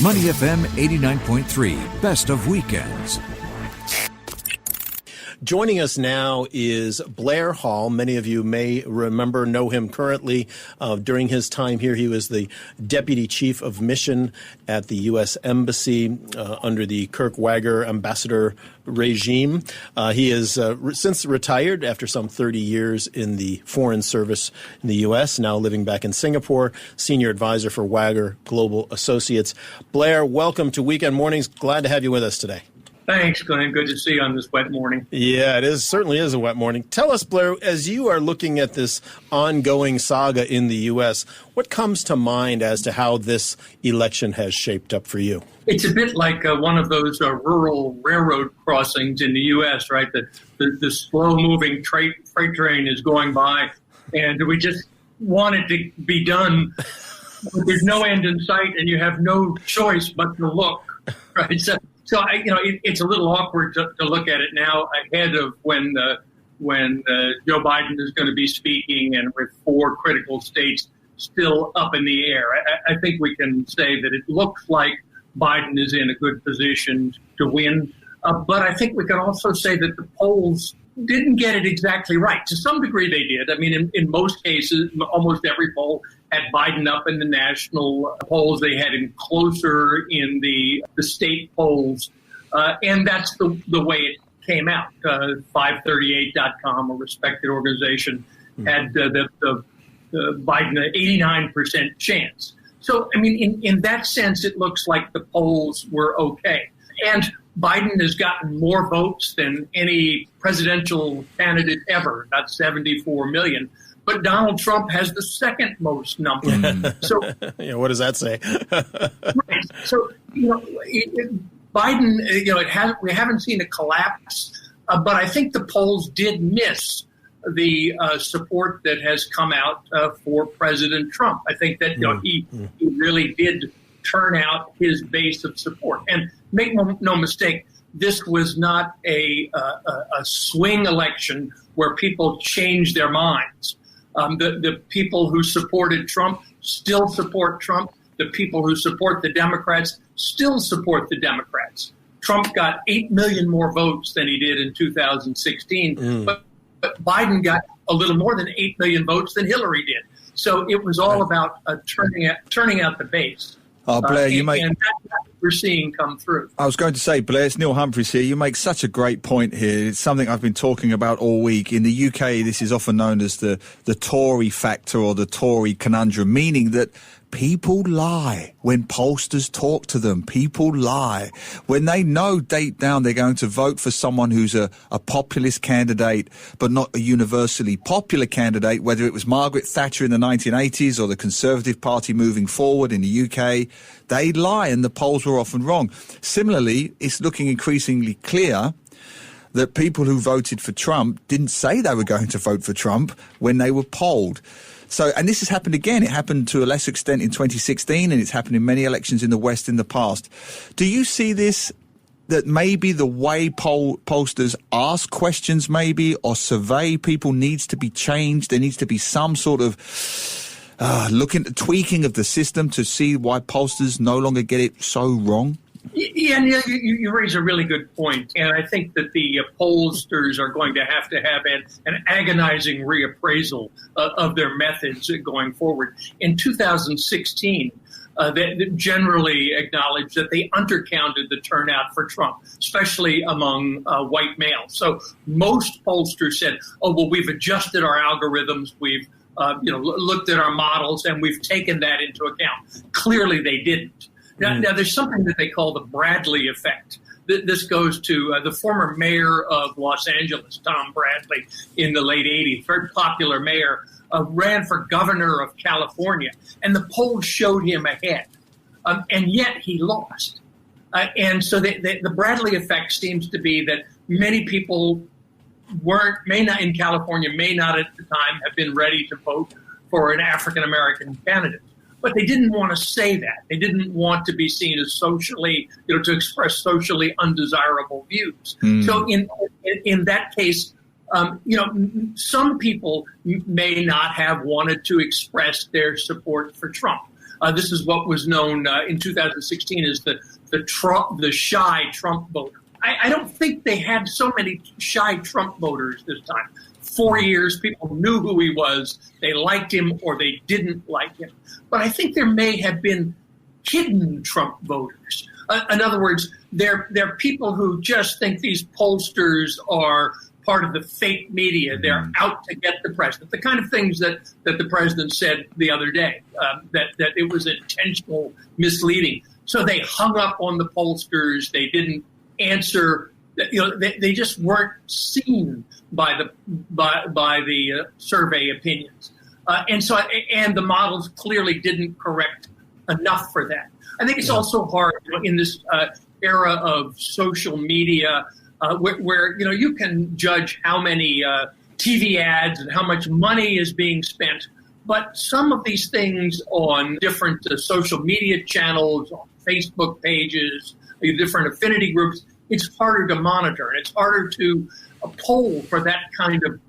Money FM 89.3, best of weekends. Joining us now is Blair Hall. Many of you may know him currently. During his time here, he was the Deputy Chief of Mission at the U.S. Embassy under the Kirk Wager ambassador regime. He is since retired after some 30 years in the Foreign Service in the U.S., now living back in Singapore, Senior Advisor for Wager Global Associates. Blair, welcome to Weekend Mornings. Glad to have you with us today. Thanks, Glenn. Good to see you on this wet morning. Yeah, it is. Certainly is a wet morning. Tell us, Blair, as you are looking at this ongoing saga in the U.S., what comes to mind as to how this election has shaped up for you? It's a bit like one of those rural railroad crossings in the U.S., right? The slow-moving freight train is going by, and we just want it to be done. But there's no end in sight, and you have no choice but to look, right? So it's a little awkward to look at it now ahead of when Joe Biden is going to be speaking, and with 4 critical states still up in the air. I think we can say that it looks like Biden is in a good position to win. But I think we can also say that the polls didn't get it exactly right. To some degree they did. I mean, in most cases, almost every poll had Biden up in the national polls. They had him closer in the state polls. And that's the way it came out. 538.com, a respected organization, had the Biden 89% chance. So, I mean, in that sense, it looks like the polls were okay. And Biden has gotten more votes than any presidential candidate ever, about 74 million. But Donald Trump has the second most number. So, what does that say? Right. So, Biden, we haven't seen a collapse, but I think the polls did miss the support that has come out for President Trump. I think that he really did turn out his base of support. And make no mistake, this was not a swing election where people changed their minds. The people who supported Trump still support Trump. The people who support the Democrats still support the Democrats. Trump got 8 million more votes than he did in 2016, but Biden got a little more than 8 million votes than Hillary did. So it was all about turning out the base. Blair, and that's what we're seeing come through. I was going to say, Blair, it's Neil Humphreys here. You make such a great point here. It's something I've been talking about all week. In the UK, this is often known as the Tory factor or the Tory conundrum, meaning that people lie when pollsters talk to them. People lie when they know deep down they're going to vote for someone who's a populist candidate, but not a universally popular candidate, whether it was Margaret Thatcher in the 1980s or the Conservative Party moving forward in the UK. They lie, and the polls were often wrong. Similarly, it's looking increasingly clear that people who voted for Trump didn't say they were going to vote for Trump when they were polled. So, and this has happened again. It happened to a lesser extent in 2016, and it's happened in many elections in the West in the past. Do you see this, that maybe the way pollsters ask questions maybe or survey people needs to be changed? There needs to be some sort of tweaking of the system to see why pollsters no longer get it so wrong? Yeah, Neil, you raise a really good point. And I think that the pollsters are going to have an agonizing reappraisal of their methods going forward. In 2016, they generally acknowledged that they undercounted the turnout for Trump, especially among white males. So most pollsters said, we've adjusted our algorithms, we've looked at our models, and we've taken that into account. Clearly they didn't. Now, there's something that they call the Bradley effect. This goes to the former mayor of Los Angeles, Tom Bradley, in the late 80s, very popular mayor, ran for governor of California, and the polls showed him ahead, and yet he lost. And so the Bradley effect seems to be that many people may not in California, may not at the time have been ready to vote for an African-American candidate. But they didn't want to say that. They didn't want to be seen as socially, to express socially undesirable views. So in that case, some people may not have wanted to express their support for Trump. This is what was known in 2016 as the shy Trump voter. I don't think they had so many shy Trump voters this time. 4 years, people knew who he was. They liked him or they didn't like him. But I think there may have been hidden Trump voters. In other words, they're people who just think these pollsters are part of the fake media. They're out to get the president. The kind of things that the president said the other day, that it was intentional misleading. So they hung up on the pollsters. They didn't answer. They just weren't seen by the survey opinions, and the models clearly didn't correct enough for that. I think it's also hard in this era of social media, where you can judge how many TV ads and how much money is being spent, but some of these things on different social media channels, on Facebook pages, different affinity groups, it's harder to monitor, and it's harder to poll for that kind of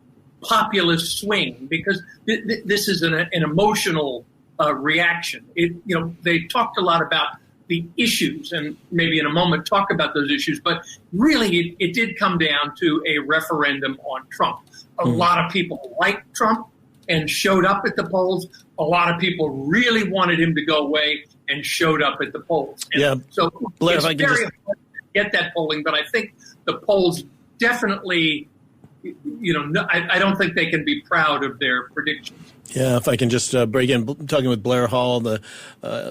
populist swing, because this is an emotional reaction. They talked a lot about the issues, and maybe in a moment talk about those issues, but really it did come down to a referendum on Trump. A lot of people liked Trump and showed up at the polls. A lot of people really wanted him to go away and showed up at the polls. And so Blair, it's very hard to get that polling, but I think the polls definitely, I don't think they can be proud of their predictions. Yeah, if I can just break in, talking with Blair Hall, the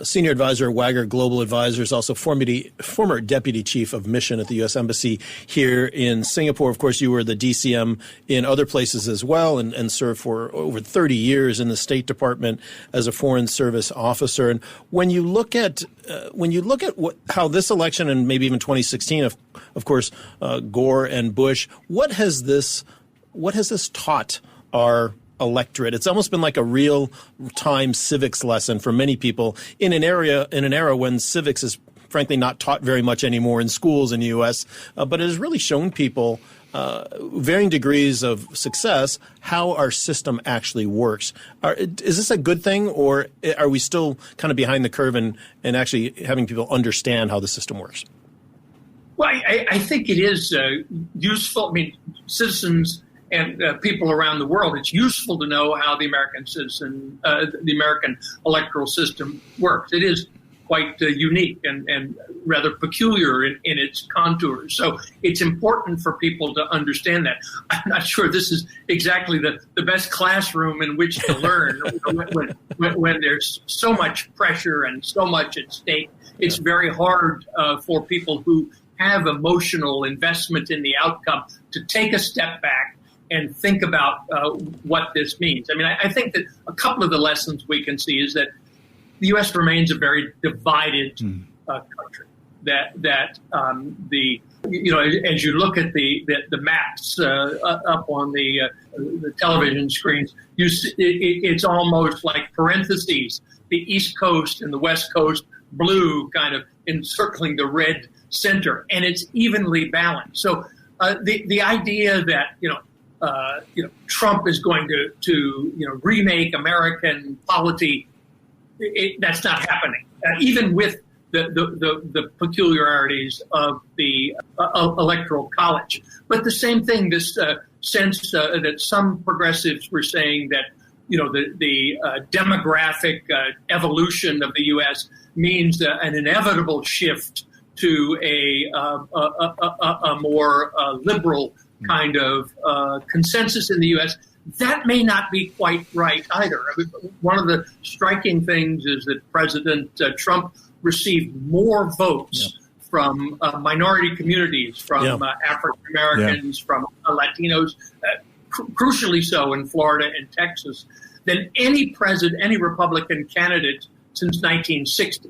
senior advisor at Wagner Global Advisors, also former deputy chief of mission at the U.S. Embassy here in Singapore. Of course, you were the DCM in other places as well, and served for over 30 years in the State Department as a Foreign Service officer. And when you look at how this election, and maybe even 2016, of course, Gore and Bush, what has this taught our electorate? It's almost been like a real-time civics lesson for many people in an era when civics is frankly not taught very much anymore in schools in the U.S., but it has really shown people varying degrees of success how our system actually works. Is this a good thing, or are we still kind of behind the curve and actually having people understand how the system works? Well, I think it is useful. I mean, citizens and people around the world, it's useful to know how the American electoral system works. It is quite unique and rather peculiar in its contours. So it's important for people to understand that. I'm not sure this is exactly the best classroom in which to learn when there's so much pressure and so much at stake. It's very hard for people who have emotional investment in the outcome to take a step back and think about what this means. I mean, I think that a couple of the lessons we can see is that the U.S. remains a very divided country. As you look at the maps up on the television screens, you see, it's almost like parentheses. The East Coast and the West Coast blue kind of encircling the red center, and it's evenly balanced. So the idea that Trump is going to remake American polity, that's not happening. Even with the peculiarities of the electoral college, but the same thing. This sense that some progressives were saying that the demographic evolution of the U.S. means an inevitable shift to a more liberal kind of consensus in the U.S. That may not be quite right either. I mean, one of the striking things is that President Trump received more votes from minority communities, from African Americans, from Latinos, crucially so in Florida and Texas, than any Republican candidate since 1960.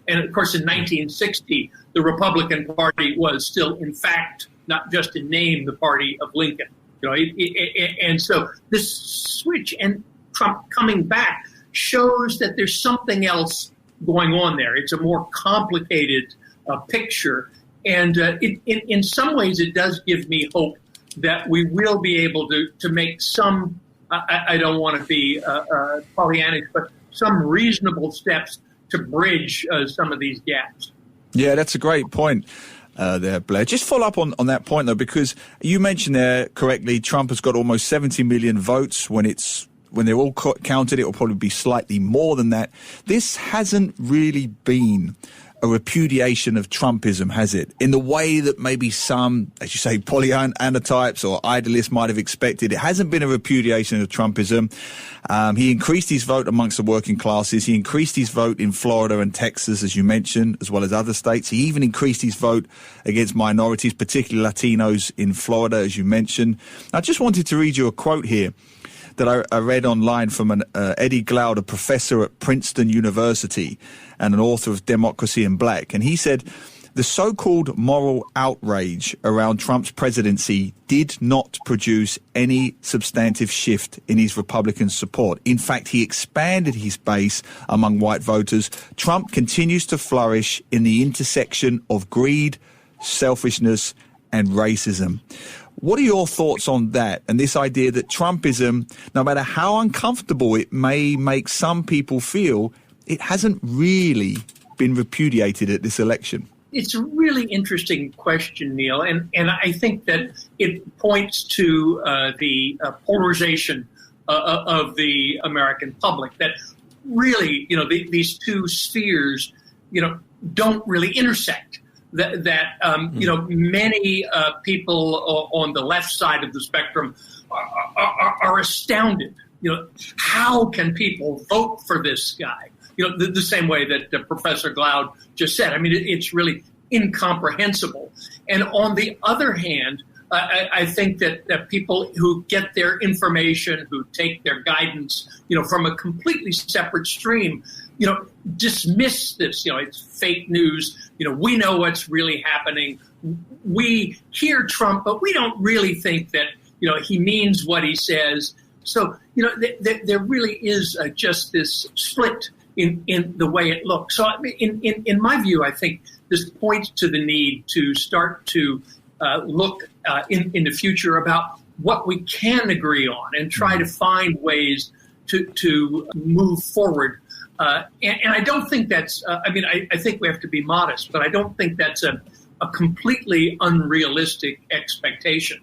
And of course, in 1960, the Republican Party was still, in fact, not just in name, the party of Lincoln. And so this switch and Trump coming back shows that there's something else going on there. It's a more complicated picture. And in some ways, it does give me hope that we will be able to make some, I don't want to be Pollyannish, but some reasonable steps to bridge some of these gaps. Yeah, that's a great point there, Blair. Just follow up on that point, though, because you mentioned there correctly, Trump has got almost 70 million votes. When they're all counted, it will probably be slightly more than that. This hasn't really been a repudiation of Trumpism, has it? In the way that maybe some, as you say, Pollyanna types or idealists might have expected. It hasn't been a repudiation of Trumpism. He increased his vote amongst the working classes. He increased his vote in Florida and Texas, as you mentioned, as well as other states. He even increased his vote against minorities, particularly Latinos in Florida, as you mentioned. I just wanted to read you a quote here that I read online from Eddie Glaude, a professor at Princeton University and an author of Democracy in Black. And he said, the so-called moral outrage around Trump's presidency did not produce any substantive shift in his Republican support. In fact, he expanded his base among white voters. Trump continues to flourish in the intersection of greed, selfishness, and racism. What are your thoughts on that and this idea that Trumpism, no matter how uncomfortable it may make some people feel, it hasn't really been repudiated at this election? It's a really interesting question, Neil, and I think that it points to the polarization of the American public, that really, these two spheres, don't really intersect. Many people on the left side of the spectrum are astounded. How can people vote for this guy? The same way that Professor Glaude just said. I mean, it's really incomprehensible. And on the other hand, I think that people who get their information, who take their guidance, from a completely separate stream, dismiss this. It's fake news. We know what's really happening. We hear Trump, but we don't really think that, he means what he says. So, there really is just this split in the way it looks. So, in my view, I think this points to the need to start to look in the future about what we can agree on and try to find ways to move forward. And I don't think that's, I think we have to be modest, but I don't think that's a completely unrealistic expectation.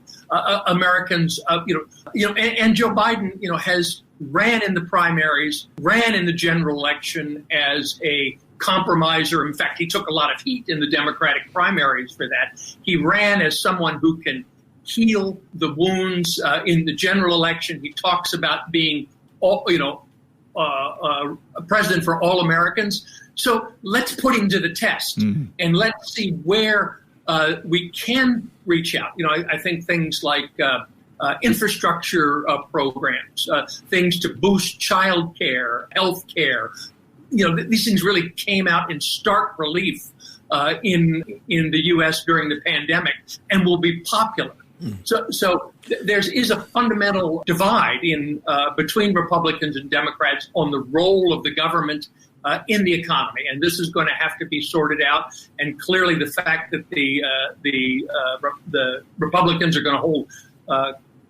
Americans, and Joe Biden, has ran in the primaries, ran in the general election as a compromiser. In fact, he took a lot of heat in the Democratic primaries for that. He ran as someone who can heal the wounds in the general election. He talks about being, a president for all Americans. So let's put him to the test and let's see where we can reach out. I think things like infrastructure programs, things to boost child care, health care. These things really came out in stark relief in the U.S. during the pandemic and will be popular. So there is a fundamental divide in between Republicans and Democrats on the role of the government in the economy, and this is going to have to be sorted out. And clearly, the fact that the Republicans are going to hold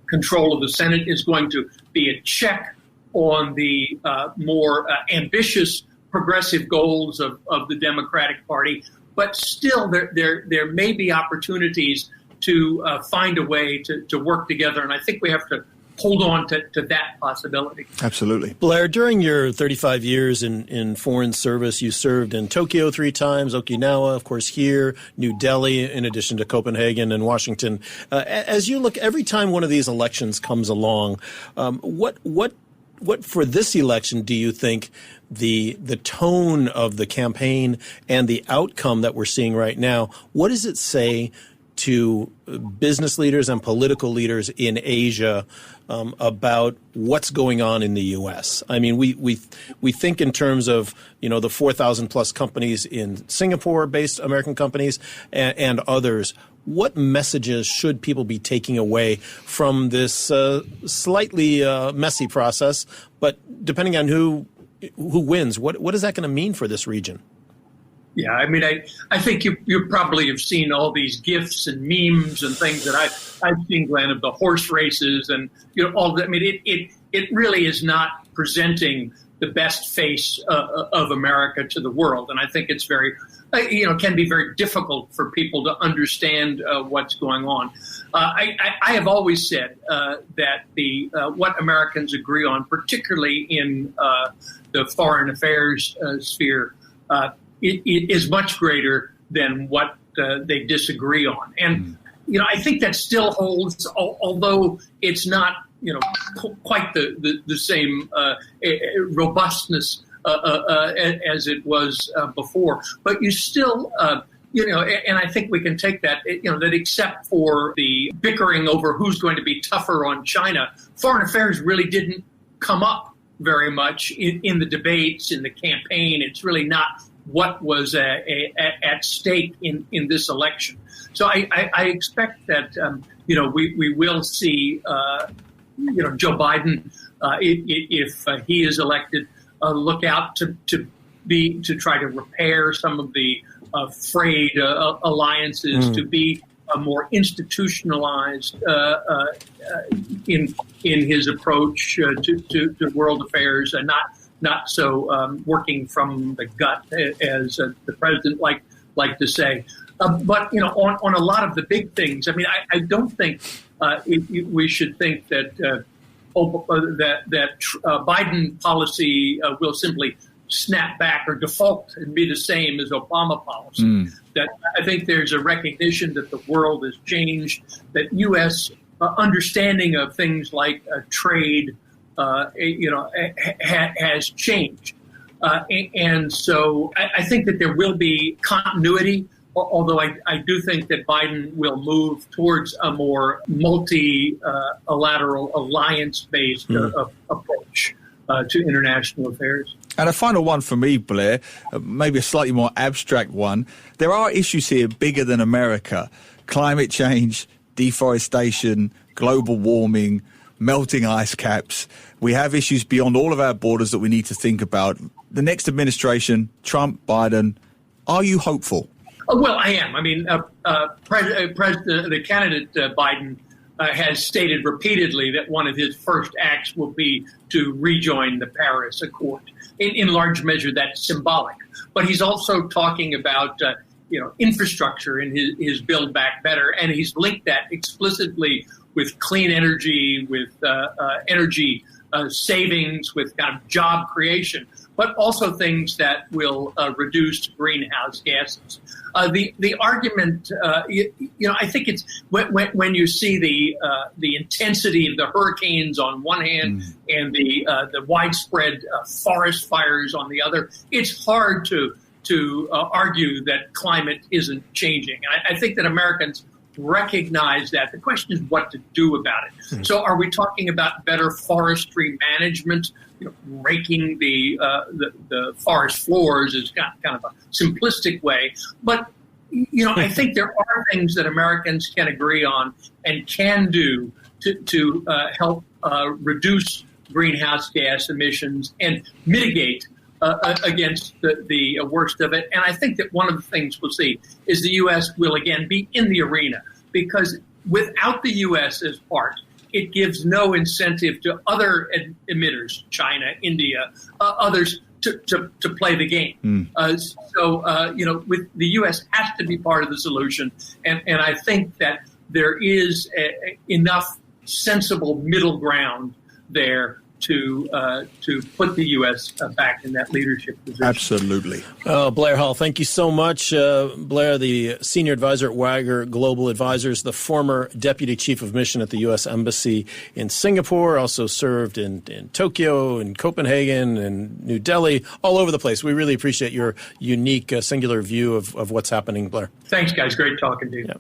control of the Senate is going to be a check on the more ambitious progressive goals of the Democratic Party. But still, there may be opportunities to find a way to work together. And I think we have to hold on to that possibility. Absolutely. Blair, during your 35 years in foreign service, you served in Tokyo 3 times, Okinawa, of course, here, New Delhi, in addition to Copenhagen and Washington. As you look, every time one of these elections comes along, what for this election do you think the tone of the campaign and the outcome that we're seeing right now, what does it say to business leaders and political leaders in Asia about what's going on in the U.S.? I mean, we think in terms of, the 4,000 plus companies in Singapore-based American companies and others. What messages should people be taking away from this slightly messy process? But depending on who wins, what is that going to mean for this region? Yeah, I mean, I think you probably have seen all these GIFs and memes and things that I've seen, Glenn, of the horse races and all that. I mean, it really is not presenting the best face of America to the world. And I think it's can be very difficult for people to understand what's going on. I have always said that what Americans agree on, particularly in the foreign affairs sphere, it is much greater than what they disagree on. And I think that still holds, although it's not quite the same robustness as it was before. But you still, and I think we can take that, that except for the bickering over who's going to be tougher on China, foreign affairs really didn't come up very much in the debates, in the campaign. It's really not what was at stake in this election. So I expect that, we will see, Joe Biden, if he is elected, look out to try to repair some of the frayed alliances, to be more institutionalized in his approach to world affairs, and not so working from the gut, as the president like to say. But on a lot of the big things, I mean, I don't think we should think that Biden policy will simply snap back or default and be the same as Obama policy. That I think there's a recognition that the world has changed, that U.S. Understanding of things like trade, has changed, and so I think that there will be continuity. Although I do think that Biden will move towards a more multilateral, alliance-based approach to international affairs. And a final one for me, Blair, maybe a slightly more abstract one. There are issues here bigger than America. Climate change, deforestation, global warming, melting ice caps. We have issues beyond all of our borders that we need to think about. The next administration, Trump, Biden, are you hopeful? Well, I am. I mean, the candidate Biden has stated repeatedly that one of his first acts will be to rejoin the Paris Accord. In large measure, that's symbolic. But he's also talking about, infrastructure in his Build Back Better, and he's linked that explicitly with clean energy, with energy savings, with kind of job creation, but also things that will reduce greenhouse gases. The argument, I think it's when you see the intensity of the hurricanes on one hand and the widespread forest fires on the other, it's hard to argue that climate isn't changing. And I think that Americans recognize that. The question is what to do about it. So are we talking about better forestry management? Raking the forest floors is kind of a simplistic way. But, I think there are things that Americans can agree on and can do to help reduce greenhouse gas emissions and mitigate against the worst of it. And I think that one of the things we'll see is the U.S. will again be in the arena, because without the U.S. as part, it gives no incentive to other emitters, China, India, others, to play the game. With the U.S. has to be part of the solution. And I think that there is enough sensible middle ground there to put the U.S. back in that leadership position. Absolutely. Blair Hull, thank you so much. Blair, the senior advisor at Wagner Global Advisors, the former deputy chief of mission at the U.S. Embassy in Singapore, also served in Tokyo and Copenhagen and New Delhi, all over the place. We really appreciate your unique, singular view of what's happening, Blair. Thanks, guys. Great talking to you. Yeah.